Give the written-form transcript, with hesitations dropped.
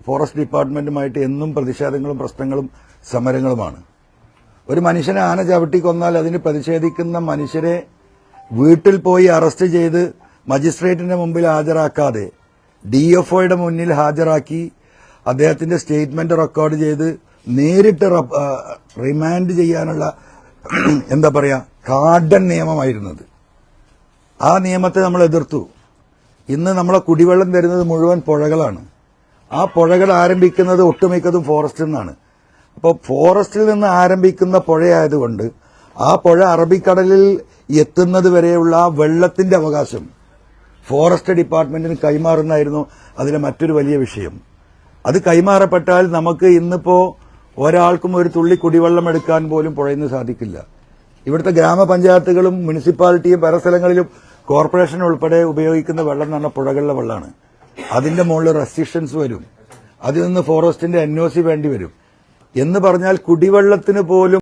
Forest ഡിപ്പാർട്ട്മെന്റുമായിട്ട് എന്നും പ്രതിഷേധങ്ങളും പ്രശ്നങ്ങളും സമരങ്ങളുമാണ്. ഒരു മനുഷ്യനെ ആന ചവിട്ടി കൊന്നാൽ അതിന് പ്രതിഷേധിക്കുന്ന മനുഷ്യരെ വീട്ടിൽ പോയി അറസ്റ്റ് ചെയ്ത് മജിസ്ട്രേറ്റിന്റെ മുമ്പിൽ ഹാജരാക്കാതെ DFOയുടെ മുന്നിൽ ഹാജരാക്കി അദ്ദേഹത്തിന്റെ സ്റ്റേറ്റ്മെന്റ് റെക്കോർഡ് ചെയ്ത് നേരിട്ട് റിമാൻഡ് ചെയ്യാനുള്ള എന്താ പറയാ കാർഡൻ നിയമമായിരുന്നത്. ആ നിയമത്തെ നമ്മൾ എതിർത്തു. ഇന്ന് നമ്മളെ കുടിവെള്ളം വരുന്നത് മുഴുവൻ പുഴകളാണ്. ആ പുഴകൾ ആരംഭിക്കുന്നത് ഒട്ടുമിക്കതും ഫോറസ്റ്റിൽ നിന്നാണ്. അപ്പോൾ ഫോറസ്റ്റിൽ നിന്ന് ആരംഭിക്കുന്ന പുഴയായതുകൊണ്ട് ആ പുഴ അറബിക്കടലിൽ എത്തുന്നത് വരെയുള്ള ആ വെള്ളത്തിന്റെ അവകാശം ഫോറസ്റ്റ് ഡിപ്പാർട്ട്മെന്റിന് കൈമാറുന്നതായിരുന്നു അതിലെ മറ്റൊരു വലിയ വിഷയം. അത് കൈമാറപ്പെട്ടാൽ നമുക്ക് ഇന്നിപ്പോ ഒരാൾക്കും ഒരു തുള്ളി കുടിവെള്ളം എടുക്കാൻ പോലും പുഴയിൽ നിന്ന് സാധിക്കില്ല. ഇവിടുത്തെ ഗ്രാമപഞ്ചായത്തുകളും മുനിസിപ്പാലിറ്റിയും പല സ്ഥലങ്ങളിലും കോർപ്പറേഷൻ ഉൾപ്പെടെ ഉപയോഗിക്കുന്ന വെള്ളം എന്ന് പറഞ്ഞാൽ പുഴകളിലെ വെള്ളമാണ്. അതിന്റെ മുകളിൽ റെസ്ട്രിക്ഷൻസ് വരും. അതിൽ നിന്ന് ഫോറസ്റ്റിന്റെ NOC വേണ്ടി വരും. എന്ന് പറഞ്ഞാൽ കുടിവെള്ളത്തിന് പോലും